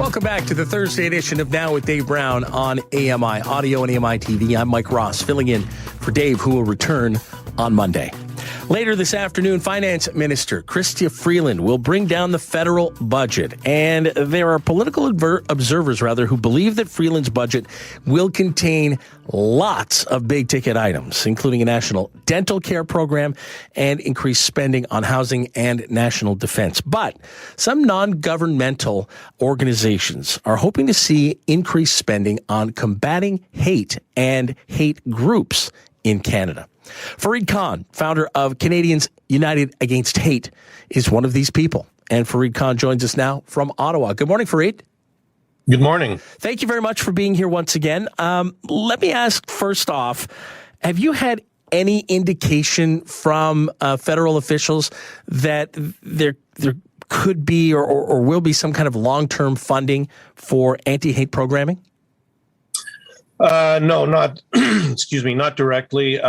Welcome back to the Thursday edition of Now with Dave Brown on AMI Audio and AMI TV. I'm Mike Ross, filling in for Dave, who will return on Monday. Later this afternoon, Finance Minister Chrystia Freeland will bring down the federal budget. And there are political observers, who believe that Freeland's budget will contain lots of big-ticket items, including a national dental care program and increased spending on housing and national defense. But some non-governmental organizations are hoping to see increased spending on combating hate and hate groups in Canada. Fareed Khan, founder of Canadians United Against Hate, is one of these people. And Fareed Khan joins us now from Ottawa. Good morning, Fareed. Good morning. Thank you very much for being here once again. Let me ask first off, have you had any indication from federal officials that there could be or will be some kind of long-term funding for anti-hate programming? No, not, not directly.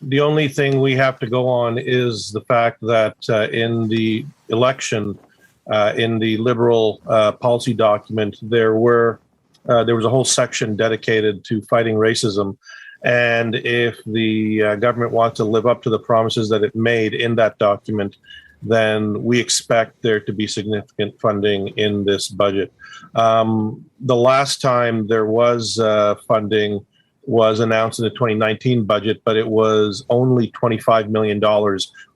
The only thing we have to go on is the fact that in the election, in the Liberal policy document, there was a whole section dedicated to fighting racism. And if the government wants to live up to the promises that it made in that document, then we expect there to be significant funding in this budget. The last time there was funding was announced in the 2019 budget, but it was only $25 million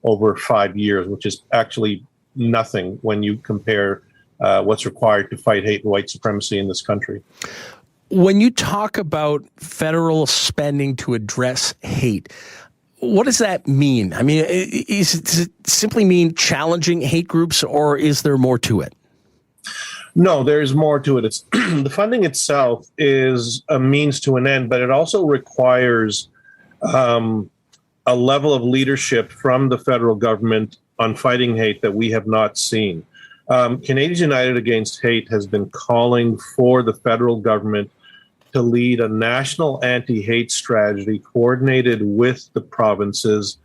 over 5 years, which is actually nothing when you compare what's required to fight hate and white supremacy in this country. When you talk about federal spending to address hate, what does that mean? I mean, does it simply mean challenging hate groups, or is there more to it? No, there's more to it. It's the funding itself is a means to an end, but it also requires a level of leadership from the federal government on fighting hate that we have not seen. Canadians United Against Hate has been calling for the federal government to lead a national anti-hate strategy coordinated with the provinces,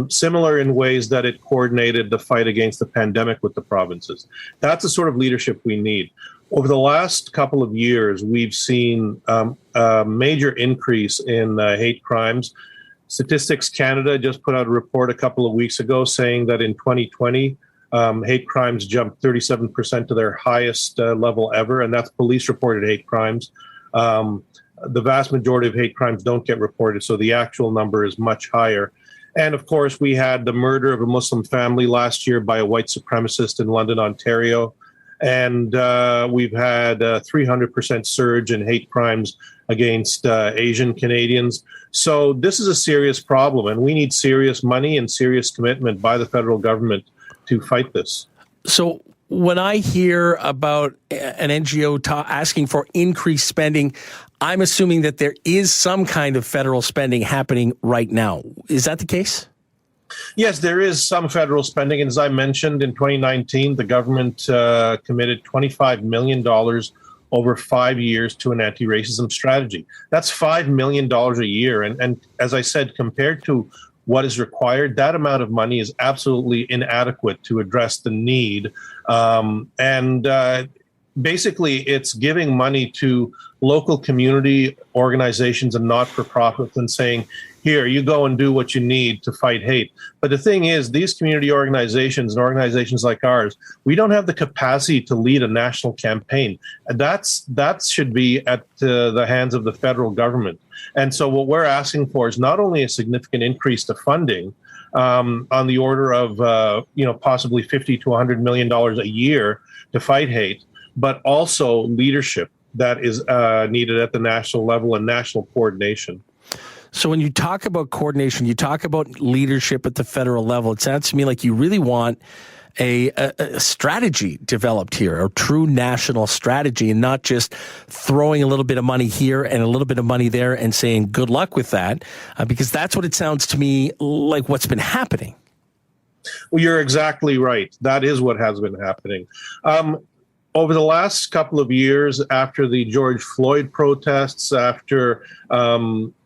similar in ways that it coordinated the fight against the pandemic with the provinces. That's the sort of leadership we need. Over the last couple of years, we've seen a major increase in hate crimes. Statistics Canada just put out a report a couple of weeks ago saying that in 2020, hate crimes jumped 37% to their highest level ever, and that's police-reported hate crimes. The vast majority of hate crimes don't get reported, so the actual number is much higher. And of course, we had the murder of a Muslim family last year by a white supremacist in London, Ontario. And we've had a 300% surge in hate crimes against Asian Canadians. So this is a serious problem, and we need serious money and serious commitment by the federal government to fight this. So when I hear about an NGO asking for increased spending, I'm assuming that there is some kind of federal spending happening right now. Is that the case? Yes, there is some federal spending. And as I mentioned, in 2019, the government committed $25 million over 5 years to an anti-racism strategy. That's $5 million a year. And as I said, compared to what is required, that amount of money is absolutely inadequate to address the need. Basically, it's giving money to local community organizations and not-for-profits and saying, here, you go and do what you need to fight hate. But the thing is, these community organizations and organizations like ours, we don't have the capacity to lead a national campaign. And that should be at the hands of the federal government. And so what we're asking for is not only a significant increase to funding on the order of possibly $50 to $100 million a year to fight hate, but also leadership that is needed at the national level and national coordination. So when you talk about coordination, you talk about leadership at the federal level, it sounds to me like you really want a strategy developed here, a true national strategy, and not just throwing a little bit of money here and a little bit of money there and saying good luck with that, because that's what it sounds to me like what's been happening. Well, you're exactly right. That is what has been happening. Over the last couple of years, after the George Floyd protests, after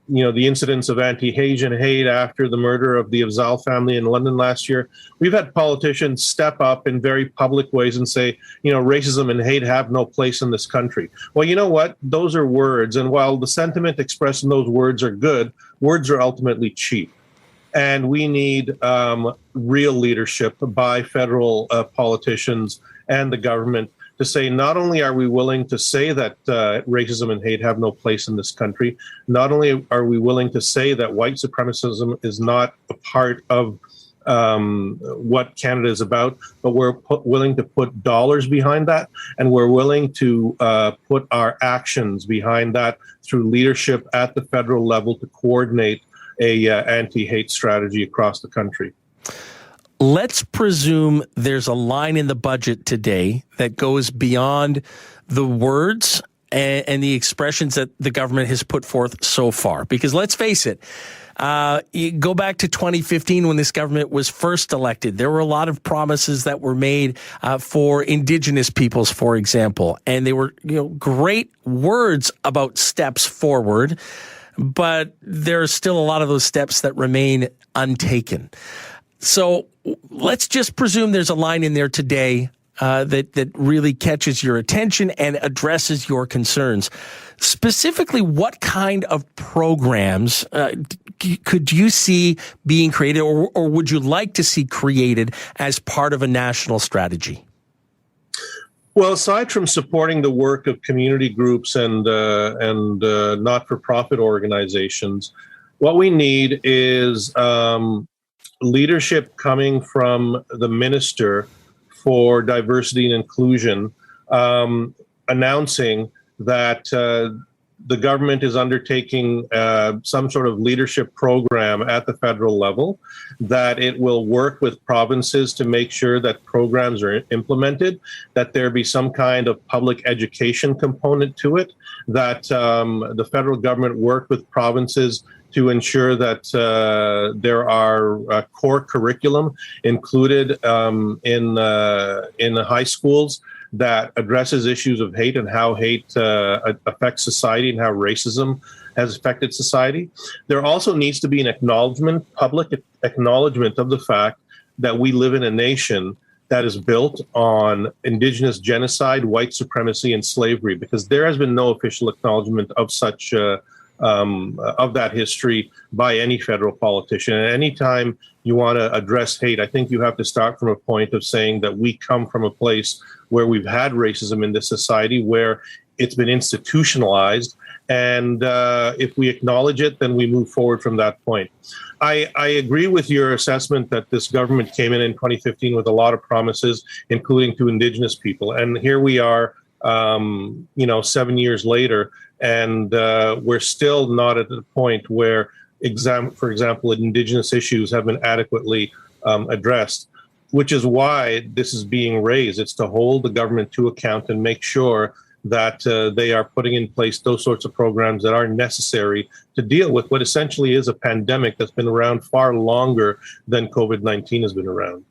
the incidents of anti-Asian hate after the murder of the Afzaal family in London last year, we've had politicians step up in very public ways and say, racism and hate have no place in this country. Well, you know what? Those are words. And while the sentiment expressed in those words are good, words are ultimately cheap. And we need real leadership by federal politicians and the government to say, not only are we willing to say that racism and hate have no place in this country, not only are we willing to say that white supremacism is not a part of what Canada is about, but we're willing to put dollars behind that, and we're willing to put our actions behind that through leadership at the federal level to coordinate a anti-hate strategy across the country. Let's presume there's a line in the budget today that goes beyond the words and the expressions that the government has put forth so far. Because let's face it, you go back to 2015 when this government was first elected. There were a lot of promises that were made for Indigenous peoples, for example, and they were great words about steps forward, but there are still a lot of those steps that remain untaken. So let's just presume there's a line in there today that really catches your attention and addresses your concerns. Specifically, what kind of programs could you see being created, or would you like to see created as part of a national strategy? Well, aside from supporting the work of community groups and not-for-profit organizations, what we need is leadership coming from the Minister for Diversity and Inclusion, announcing that the government is undertaking some sort of leadership program at the federal level, that it will work with provinces to make sure that programs are implemented, that there be some kind of public education component to it, that the federal government work with provinces to ensure that there are core curriculum included in the high schools that addresses issues of hate and how hate affects society and how racism has affected society. There also needs to be an public acknowledgement of the fact that we live in a nation that is built on Indigenous genocide, white supremacy, and slavery, because there has been no official acknowledgement of such of that history by any federal politician. And anytime you want to address hate, I think you have to start from a point of saying that we come from a place where we've had racism in this society, where it's been institutionalized. And if we acknowledge it, then we move forward from that point. I agree with your assessment that this government came in 2015 with a lot of promises, including to Indigenous people. And here we are, 7 years later, and we're still not at the point where, for example, Indigenous issues have been adequately addressed, which is why this is being raised. It's to hold the government to account and make sure that they are putting in place those sorts of programs that are necessary to deal with what essentially is a pandemic that's been around far longer than COVID-19 has been around.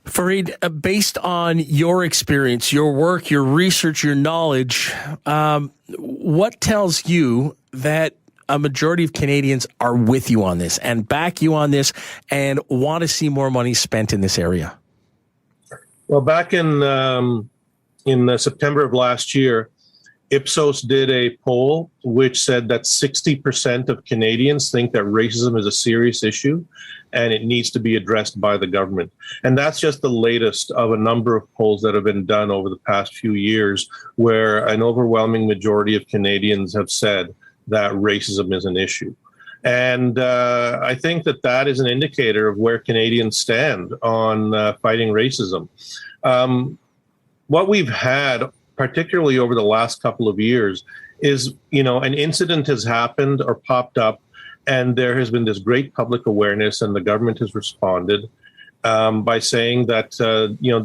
Fareed, based on your experience, your work, your research, your knowledge, what tells you that a majority of Canadians are with you on this and back you on this and want to see more money spent in this area? Well, back in September of last year, Ipsos did a poll which said that 60% of Canadians think that racism is a serious issue and it needs to be addressed by the government. And that's just the latest of a number of polls that have been done over the past few years, where an overwhelming majority of Canadians have said that racism is an issue. And I think that is an indicator of where Canadians stand on fighting racism. What we've had, particularly over the last couple of years, is, an incident has happened or popped up, and there has been this great public awareness, and the government has responded by saying that,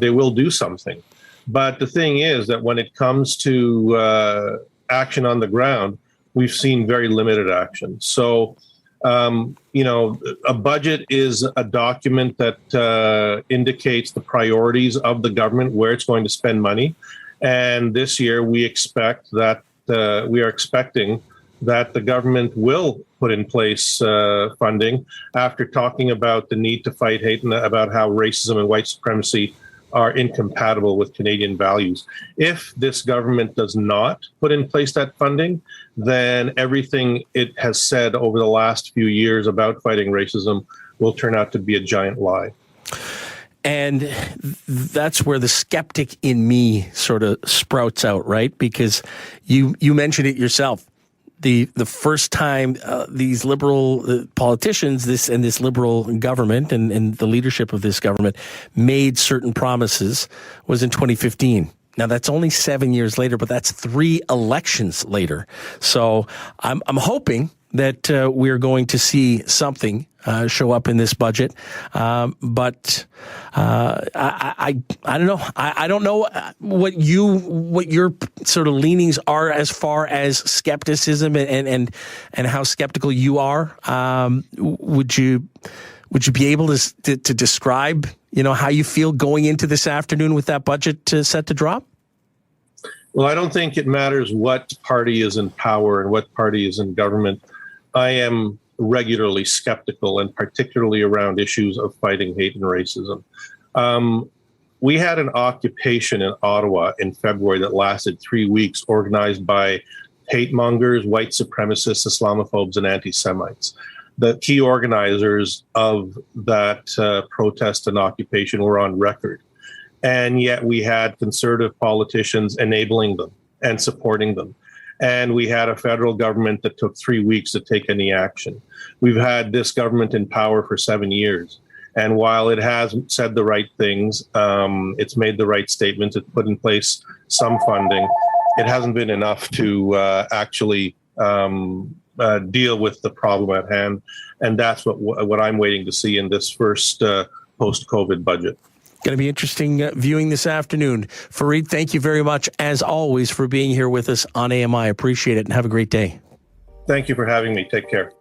they will do something. But the thing is that when it comes to action on the ground, we've seen very limited action. So, a budget is a document that indicates the priorities of the government, where it's going to spend money. And this year we are expecting that the government will put in place funding after talking about the need to fight hate and about how racism and white supremacy are incompatible with Canadian values. If this government does not put in place that funding, then everything it has said over the last few years about fighting racism will turn out to be a giant lie. And that's where the skeptic in me sort of sprouts out, right? Because you mentioned it yourself. The first time these liberal politicians, this liberal government and the leadership of this government made certain promises was in 2015. Now, that's only 7 years later, but that's 3 elections later. So I'm hoping that we're going to see something show up in this budget. But I don't know. I don't know what your sort of leanings are as far as skepticism and how skeptical you are. Would you be able to describe, how you feel going into this afternoon with that budget set to drop? Well, I don't think it matters what party is in power and what party is in government. I am regularly skeptical, and particularly around issues of fighting hate and racism. We had an occupation in Ottawa in February that lasted 3 weeks, organized by hate mongers, white supremacists, Islamophobes, and anti-Semites. The key organizers of that protest and occupation were on record. And yet we had conservative politicians enabling them and supporting them. And we had a federal government that took 3 weeks to take any action. We've had this government in power for 7 years. And while it has said the right things, it's made the right statements, it's put in place some funding, it hasn't been enough to actually deal with the problem at hand. And that's what I'm waiting to see in this first post-COVID budget. Going to be interesting viewing this afternoon. Fareed, thank you very much, as always, for being here with us on AMI. Appreciate it, and have a great day. Thank you for having me. Take care.